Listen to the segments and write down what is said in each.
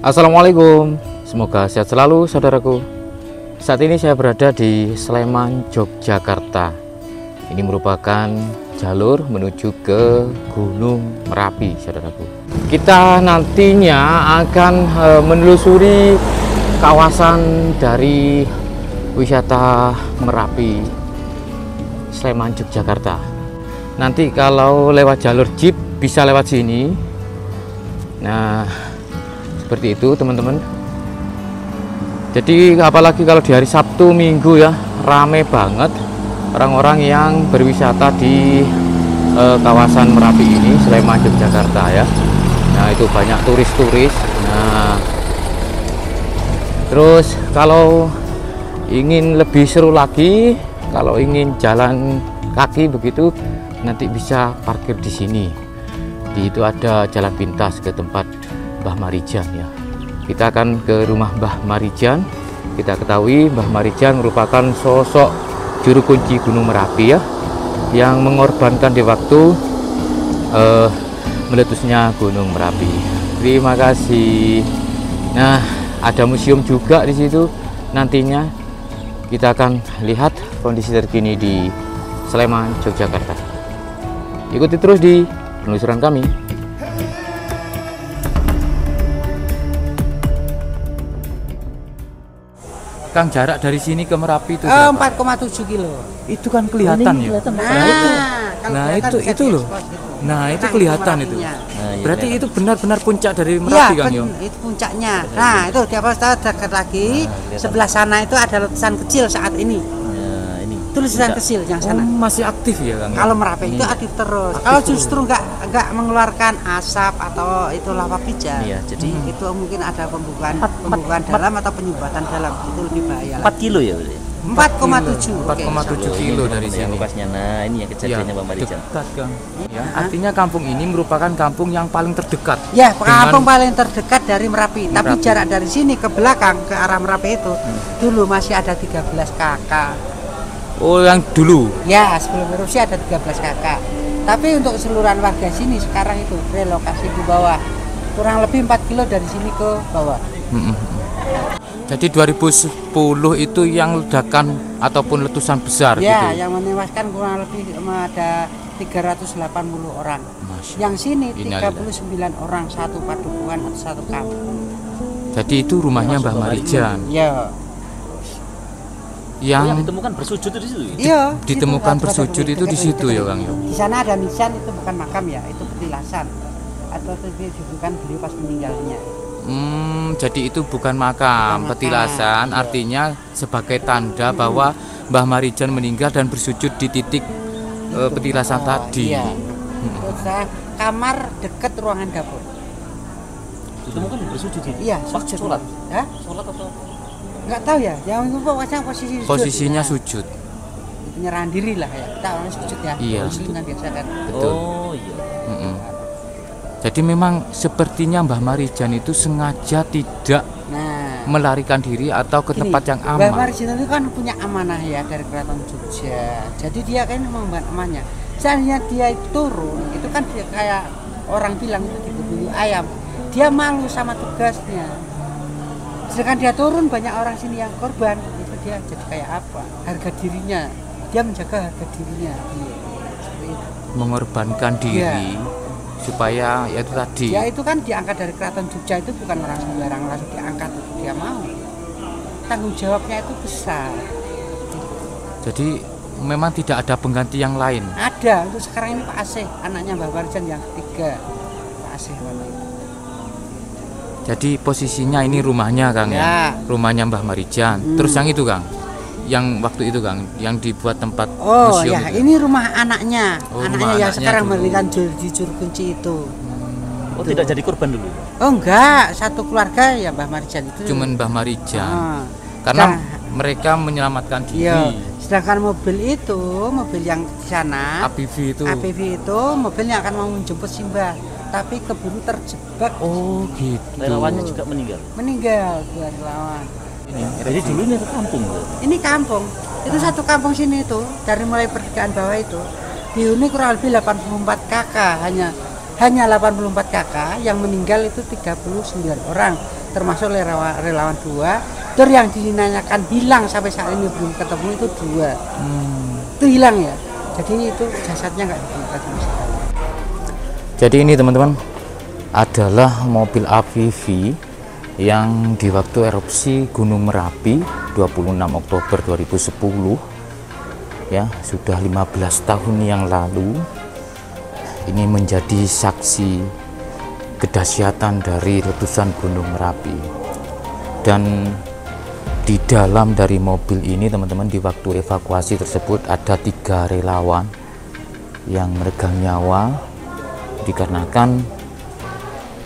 Assalamualaikum, semoga sehat selalu saudaraku. Saat ini saya berada di Sleman, Yogyakarta. Ini merupakan jalur menuju ke Gunung Merapi, saudaraku. Kita nantinya akan menelusuri kawasan dari wisata Merapi, Sleman, Yogyakarta. Nanti kalau lewat jalur jeep bisa lewat sini. Nah, seperti itu teman-teman. Jadi apalagi kalau di hari Sabtu Minggu ya, rame banget orang-orang yang berwisata di kawasan Merapi ini, Sleman, Yogyakarta ya. Nah, itu banyak turis-turis. Nah, terus kalau ingin lebih seru lagi, kalau ingin jalan kaki begitu, nanti bisa parkir di sini. Di itu ada jalan pintas ke tempat Mbah Marijan ya. Kita akan ke rumah Mbah Marijan. Kita ketahui Mbah Marijan merupakan sosok juru kunci Gunung Merapi ya, yang mengorbankan di waktu meletusnya Gunung Merapi. Terima kasih. Nah, ada museum juga di situ. Nantinya kita akan lihat kondisi terkini di Sleman, Yogyakarta. Ikuti terus di penelusuran kami. Kang, jarak dari sini ke Merapi itu berapa? 4,7 kilo. Itu kan kelihatan ya. Nah, itu loh. Nah, itu kelihatan itu. Nah, berarti itu benar-benar puncak dari Merapi, Ya, Kang Yo. itu puncaknya. Nah, itu di atas dekat lagi. Sebelah sana itu ada letusan kecil saat ini. Nah, ini. Itu letusan kecil yang Oh, sana. masih aktif ya, Kang? Kalau Merapi itu aktif terus. Kalau justru nggak mengeluarkan asap atau itu lava pijar. Iya, jadi Itu mungkin ada pembukaan dalam atau penyumbatan dalam. Itu lebih bahaya. 4 kilo ya berarti. 4,7. 4,7 kilo dari Yang sini. lokasinya. Nah, ini yang kejadiannya Bang Marijan. Dekat, Kang. Ya, artinya kampung ini merupakan kampung yang paling terdekat. Ya, kampung paling terdekat dari Merapi. Tapi Merapi. jarak dari sini ke belakang ke arah Merapi itu dulu masih ada 13 kakak. Oh, yang dulu. Ya, sebelum erupsi ada 13 kakak. Tapi untuk keseluruhan warga sini sekarang itu relokasi di bawah. Kurang lebih 4 kilo dari sini ke bawah. Jadi 2010 itu yang ledakan ataupun letusan besar Ya, gitu. yang menewaskan kurang lebih ada 380 orang. Masya. Yang sini Innalillahi. 39 orang, satu padukuhan atau satu kampung. Jadi itu rumahnya Mbah Marijan Ya. Yang yang ditemukan bersujud di situ. Iya, ditemukan situ, bersujud itu di situ ya, Kang. Di sana ada nisan, itu bukan makam ya, itu petilasan. Atau itu bukan beliau pas meninggalnya. Jadi itu bukan makam, Bukan petilasan, makam, iya. artinya sebagai tanda bahwa Mbah Marijan meninggal dan bersujud di titik petilasan tadi. Iya. Terus kamar dekat ruangan dapur. Ditemukan bersujud di. Iya, Pas sujud. sholat. Hah? Sholat atau Nggak tahu ya, yang itu pokoknya posisi sujud. Posisinya Nah, sujud. penyerahan diri lah ya, kita orang sujud ya. Iya. Muslim kan biasa kan. Betul. Oh, iya. Mm-mm. Jadi memang sepertinya Mbah Marijan itu sengaja tidak Nah, melarikan diri atau ke gini, tempat yang Mbah aman. Marijan itu kan punya amanah ya dari Keraton Jogja. Jadi dia kan memang amannya. Misalnya dia itu turun, itu kan dia kayak orang bilang itu diburu ayam. Dia malu sama tugasnya. Sedangkan dia turun banyak orang sini yang korban, itu dia jadi kayak apa? Harga dirinya. Dia menjaga harga dirinya. Iya. Seperti itu. Mengorbankan diri Iya. supaya ya itu tadi. Dia itu kan diangkat dari Keraton Jogja, itu bukan orang sembarang langsung diangkat, itu dia mau. Tanggung jawabnya itu besar. Jadi memang tidak ada pengganti yang lain. Ada, untuk sekarang ini Pak Asih, anaknya Mbah Marijan yang ketiga. Pak Asih namanya. Jadi posisinya ini rumahnya, Kang ya. Ya. Rumahnya Mbah Marijan. Terus yang itu, Kang. Yang waktu itu, Kang, yang dibuat tempat Oh museum ya, itu. ini rumah anaknya. Oh, Anaknya rumah yang anaknya sekarang dulu. memberikan di juru kunci itu. Oh, tidak jadi korban dulu. Oh enggak, satu keluarga ya Mbah Marijan itu. Cuman Mbah Marijan. Ah. Karena Nah, mereka menyelamatkan diri. iya. Sedangkan mobil itu, mobil yang di sana, APV itu. APV itu mobil yang akan mau menjemput Simbah, tapi keburu terjebak. Oh, gitu. Relawannya juga meninggal. Meninggal dua relawan. Jadi dulu ini ke kampung. Ini kampung, itu satu kampung sini itu, dari mulai pertigaan bawah itu dihuni kurang lebih 84 kakak, hanya hanya 84 kakak, yang meninggal itu 39 orang, termasuk relawan 2. Terus yang dinanyakan hilang sampai saat ini belum ketemu itu 2. Itu hilang ya. Jadi itu jasadnya nggak ditemukan sama sekali. Jadi ini teman-teman adalah mobil AVV yang di waktu erupsi Gunung Merapi 26 Oktober 2010 ya, sudah 15 tahun yang lalu. Ini menjadi saksi kedahsyatan dari letusan Gunung Merapi. Dan di dalam dari mobil ini teman-teman, di waktu evakuasi tersebut ada 3 relawan yang meregang nyawa dikarenakan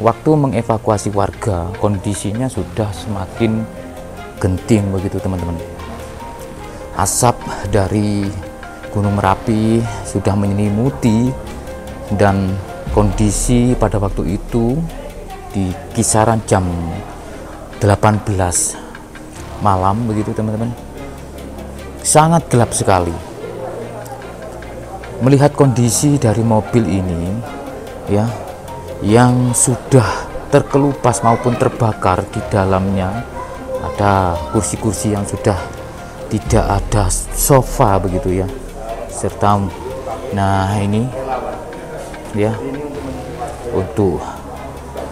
waktu mengevakuasi warga kondisinya sudah semakin genting begitu teman-teman. Asap dari Gunung Merapi sudah menyelimuti, dan kondisi pada waktu itu di kisaran jam 18 malam begitu teman-teman, sangat gelap sekali. Melihat kondisi dari mobil ini ya, yang sudah terkelupas maupun terbakar, di dalamnya ada kursi-kursi yang sudah tidak ada sofa begitu ya, serta nah ini ya, untuk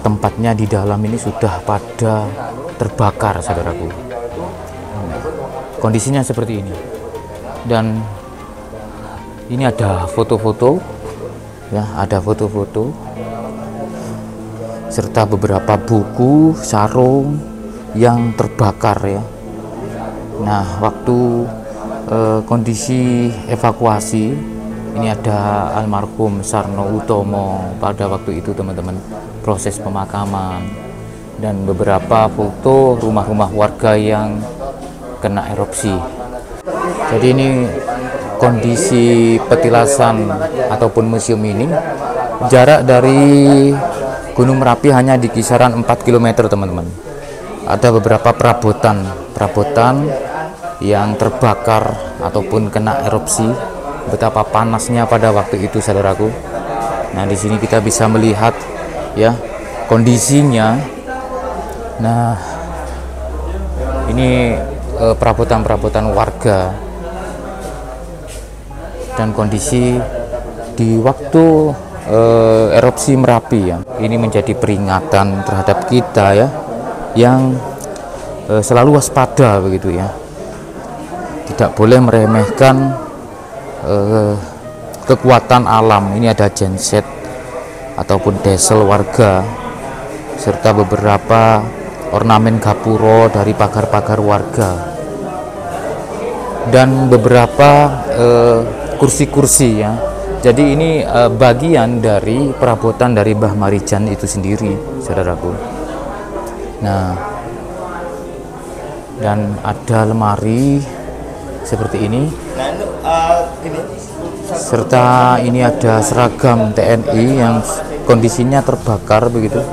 tempatnya di dalam ini sudah pada terbakar saudaraku. Kondisinya seperti ini. Dan ini ada foto-foto ya, ada foto-foto serta beberapa buku, sarung yang terbakar ya. Nah, waktu kondisi evakuasi ini ada almarhum Sarno Utomo pada waktu itu teman-teman, proses pemakaman, dan beberapa foto rumah-rumah warga yang kena erupsi. Jadi ini kondisi petilasan ataupun museum ini, jarak dari Gunung Merapi hanya di kisaran 4 km teman-teman. Ada beberapa perabotan yang terbakar ataupun kena erupsi. Betapa panasnya pada waktu itu saudaraku. Nah, di sini kita bisa melihat ya kondisinya. Nah, ini perabotan-perabotan warga dan kondisi di waktu erupsi Merapi ya. Ini menjadi peringatan terhadap kita ya, yang selalu waspada begitu ya. Tidak boleh meremehkan kekuatan alam. Ini ada genset ataupun desel warga serta beberapa ornamen gapuro dari pagar-pagar warga dan beberapa kursi-kursi ya. Jadi ini bagian dari perabotan dari Mbah Marijan itu sendiri saudaraku. Nah, dan ada lemari seperti ini. Serta ini ada seragam TNI yang kondisinya terbakar begitu.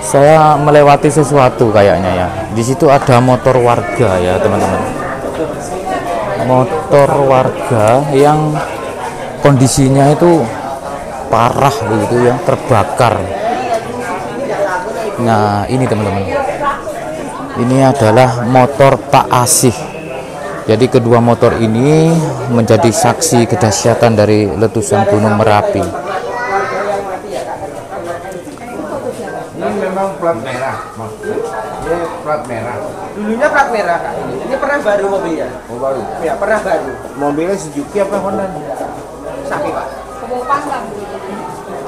Saya melewati sesuatu kayaknya ya. Di situ ada motor warga ya teman-teman. Motor warga yang kondisinya itu parah begitu ya, terbakar. Nah, ini teman-teman, ini adalah motor Pak Asih. Jadi kedua motor ini menjadi saksi kedahsyatan dari letusan Gunung Merapi. Ini memang plat merah, Mas. Ini plat merah. Dulunya plat merah, Kak. Ini pernah baru mobilnya? Oh, baru. Ya, pernah baru. Mobilnya Suzuki apa Honda? Sapi, Pak.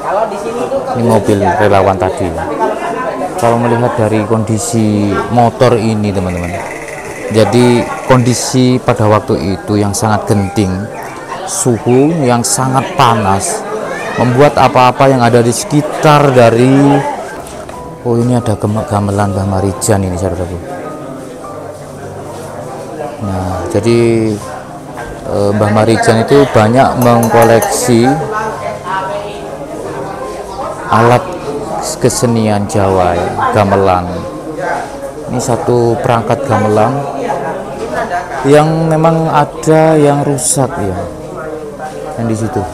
Kalau di sini tuh Ini mobil relawan tadi. Kalau melihat dari kondisi motor ini teman-teman, jadi kondisi pada waktu itu yang sangat genting, suhu yang sangat panas, membuat apa-apa yang ada di sekitar dari ini ada gamelan Mbah Marijan ini saudaraku. Nah, jadi Mbah Marijan itu banyak mengkoleksi alat kesenian Jawa ya, gamelan. Ini satu perangkat gamelan yang memang ada yang rusak ya, yang di situ.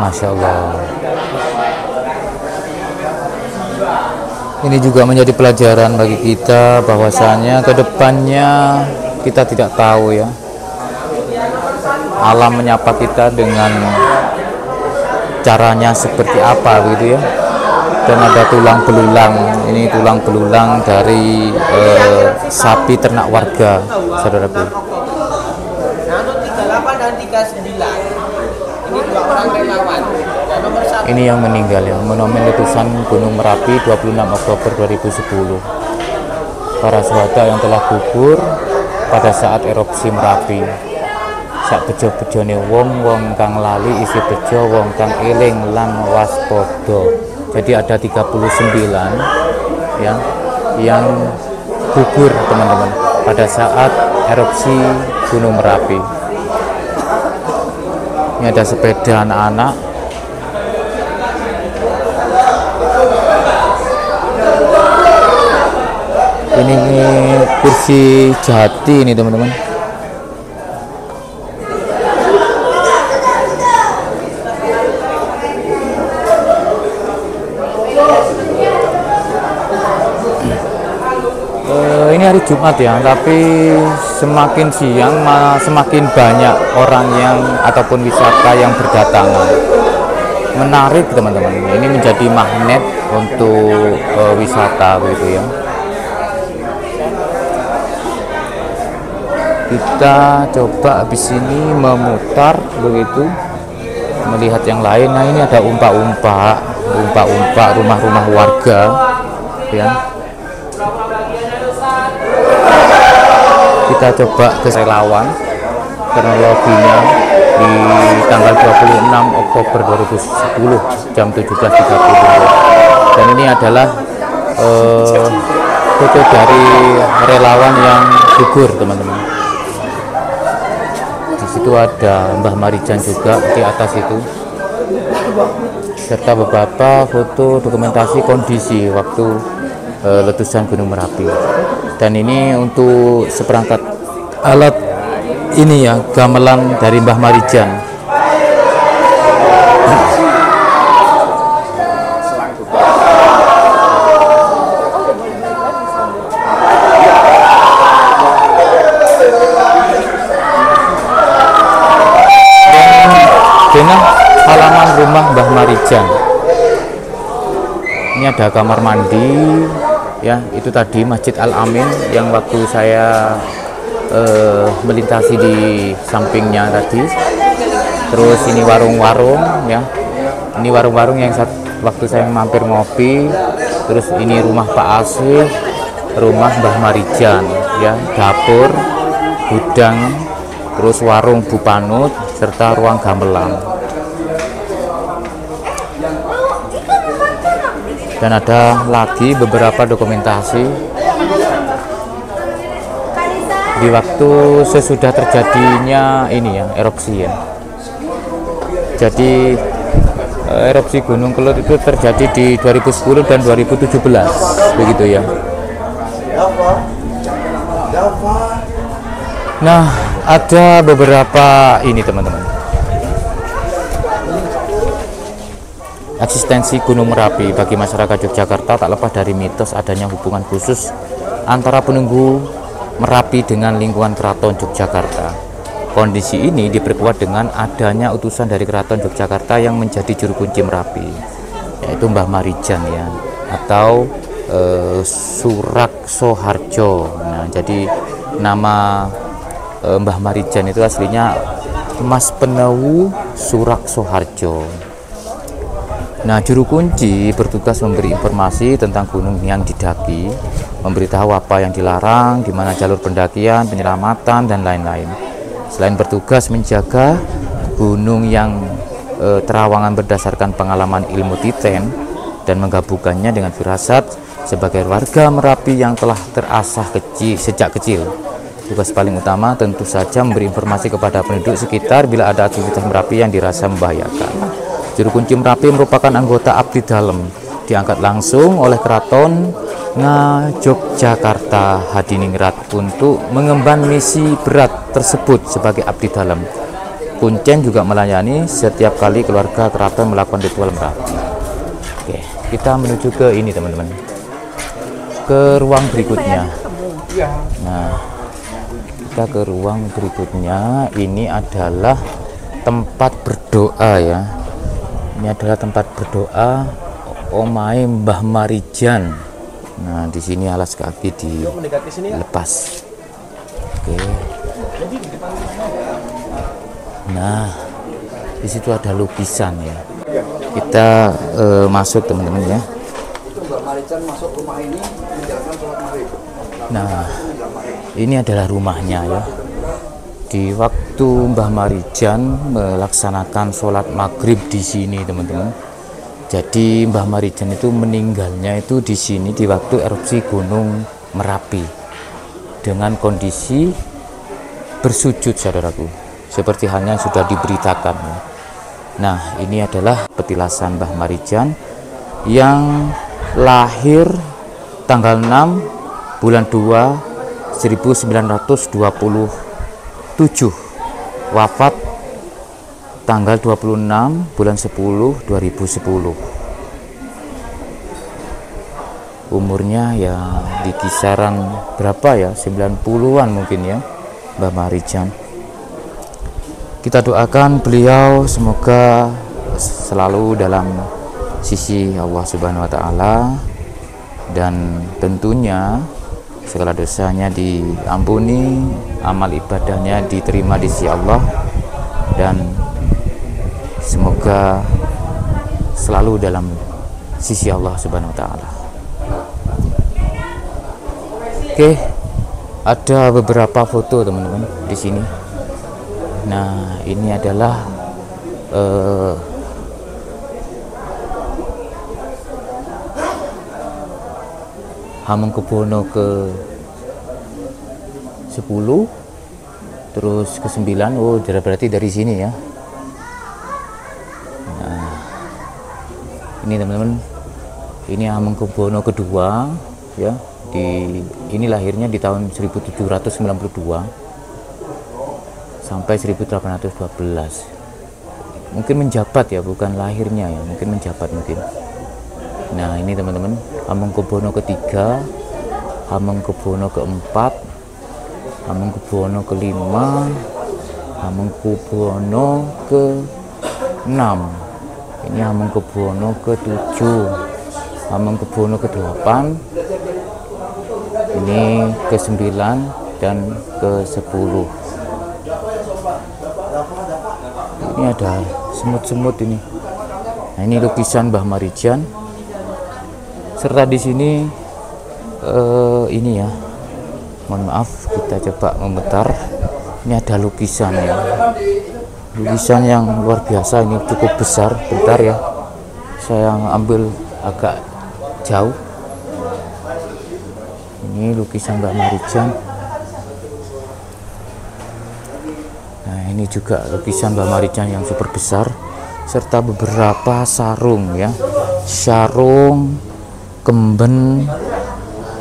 Masya Allah. Ini juga menjadi pelajaran bagi kita bahwasanya kedepannya kita tidak tahu ya, alam menyapa kita dengan caranya seperti apa gitu ya. Dan ada tulang belulang, ini tulang belulang dari sapi ternak warga, saudaraku. Nah, untuk 38 dan 39. Ini 2 orang relawan. Dan nomor 1 Ini yang meninggal ya, Monumen Letusan Gunung Merapi 26 Oktober 2010. Para syuhada yang telah gugur pada saat erupsi Merapi. Sak bejo-bejone wong kang lali isi bejo, wong kang eling lan waspada. Jadi ada 39 ya yang gugur teman-teman pada saat erupsi Gunung Merapi. Ini ada sepeda anak-anak. Ini kursi jati ini teman-teman. Ini hari Jumat ya, tapi semakin siang semakin banyak orang yang ataupun wisata yang berdatangan. Menarik teman-teman, ini menjadi magnet untuk wisata gitu ya. Kita coba habis ini memutar begitu, melihat yang lain. Nah, ini ada umpak-umpak rumah-rumah warga ya. Kita coba ke relawan kronologinya di tanggal 26 Oktober 2010 jam 17.30. Dan ini adalah foto dari relawan yang gugur teman-teman. Di situ ada Mbah Marijan juga di atas itu, serta beberapa foto dokumentasi kondisi waktu letusan Gunung Merapi. Dan ini untuk seperangkat alat ini ya, gamelan dari Mbah Marijan. Dengan halaman rumah Mbah Marijan. Ini ada kamar mandi ya, itu tadi Masjid Al-Amin yang waktu saya melintasi di sampingnya tadi. Terus ini warung-warung ya, ini warung-warung yang waktu saya mampir ngopi. Terus ini rumah Pak Asih, rumah Mbah Marijan ya, dapur, gudang, terus warung Bu Panut, serta ruang gamelan. Dan ada lagi beberapa dokumentasi di waktu sesudah terjadinya ini ya, erupsi ya. Jadi erupsi Gunung Kelut itu terjadi di 2010 dan 2017 begitu ya. Nah, ada beberapa ini teman-teman. Eksistensi Gunung Merapi bagi masyarakat Yogyakarta tak lepas dari mitos adanya hubungan khusus antara penunggu Merapi dengan lingkungan Keraton Yogyakarta. Kondisi ini diperkuat dengan adanya utusan dari Keraton Yogyakarta yang menjadi juru kunci Merapi, yaitu Mbah Marijan ya, atau Surakso Harjo. Nah, jadi nama Mbah Marijan itu aslinya Mas Penewu Surakso Harjo. Nah, juru kunci bertugas memberi informasi tentang gunung yang didaki, memberitahu apa yang dilarang, di mana jalur pendakian, penyelamatan, dan lain-lain. Selain bertugas menjaga gunung yang terawangan berdasarkan pengalaman ilmu titen dan menggabungkannya dengan firasat, Sebagai warga Merapi yang telah terasah sejak kecil, tugas paling utama tentu saja memberi informasi kepada penduduk sekitar bila ada aktivitas Merapi yang dirasa membahayakan. Juru kunci Merapi merupakan anggota Abdi Dalem, diangkat langsung oleh Keraton Ngayogyakarta Hadiningrat untuk mengemban misi berat tersebut sebagai Abdi Dalem. Kuncen juga melayani setiap kali keluarga keraton melakukan ritual Merapi. Oke, kita menuju ke ini teman-teman, ke ruang berikutnya. Nah, kita ke ruang berikutnya. Ini adalah tempat berdoa ya. Ini adalah tempat berdoa omahe Mbah Marijan. Nah, di sini alas kaki dilepas. Oke. Nah, di situ ada lukisan ya. Kita masuk teman-teman ya. Nah, ini adalah rumahnya ya. Di waktu Mbah Marijan melaksanakan sholat maghrib di sini teman-teman. Jadi Mbah Marijan itu meninggalnya itu di sini di waktu erupsi Gunung Merapi dengan kondisi bersujud saudaraku, seperti halnya sudah diberitakan. Nah, ini adalah petilasan Mbah Marijan yang lahir tanggal 6 bulan 2 1927, wafat tanggal 26 bulan 10 2010. Umurnya ya di kisaran berapa ya, 90-an mungkin ya Mbah Marijan. Kita doakan beliau semoga selalu dalam sisi Allah Subhanahu wa taala, dan tentunya segala dosanya diampuni, amal ibadahnya diterima di sisi Allah, dan semoga selalu dalam sisi Allah Subhanahu wa taala. Oke, ada beberapa foto teman-teman di sini. Nah, ini adalah Hamengkubuwono ke 10, terus ke 9. Oh, berarti dari sini ya. Nah, ini teman-teman, ini Hamengkubuwono kedua ya. Ini lahirnya di tahun 1792 sampai 1812. Mungkin menjabat ya, bukan lahirnya ya, mungkin menjabat mungkin. Nah, ini teman-teman, Hamengkubuwono ketiga, Hamengkubuwono keempat, Hamengkubuwono kelima, Hamengkubuwono ke-6. Ini Hamengkubuwono ke-7, Hamengkubuwono ke-8, ini ke-9 dan ke-10. Ini ada semut-semut ini. Nah, ini lukisan Mbah Marijan. Serta di sini ini ya. Mohon maaf, kita coba memutar. Ini ada lukisan ya. Lukisan yang luar biasa, ini cukup besar. Bentar ya. Saya ambil agak jauh. Ini lukisan Mbah Marijan. Nah, ini juga lukisan Mbah Marijan yang super besar, serta beberapa sarung ya, sarung, kemben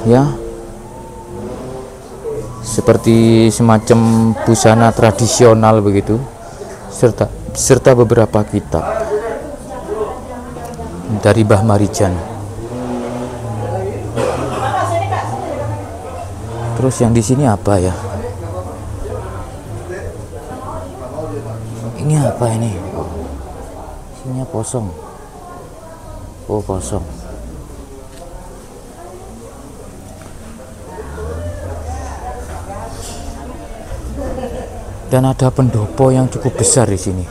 ya, seperti semacam busana tradisional begitu, serta beberapa kitab dari Mbah Marijan. Terus yang di sini apa ya? Ini apa ini? Isinya kosong. Oh, kosong. Dan ada pendopo yang cukup besar di sini.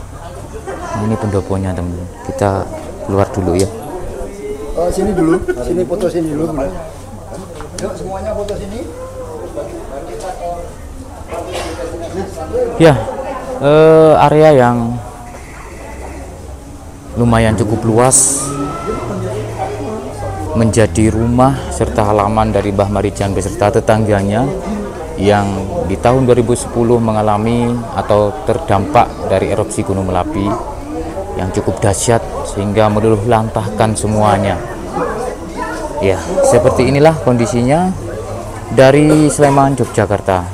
Nah, ini pendoponya teman-teman. Kita keluar dulu ya. Sini dulu. Sini foto sini dulu. Yuk, semuanya foto sini. Ya, area yang lumayan cukup luas menjadi rumah serta halaman dari Mbah Marijan beserta tetangganya yang di tahun 2010 mengalami atau terdampak dari erupsi Gunung Merapi yang cukup dahsyat sehingga meluluh lantahkan semuanya. Ya, seperti inilah kondisinya dari Sleman, Yogyakarta.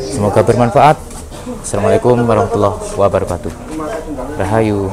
Semoga bermanfaat. Assalamualaikum warahmatullahi wabarakatuh. Rahayu.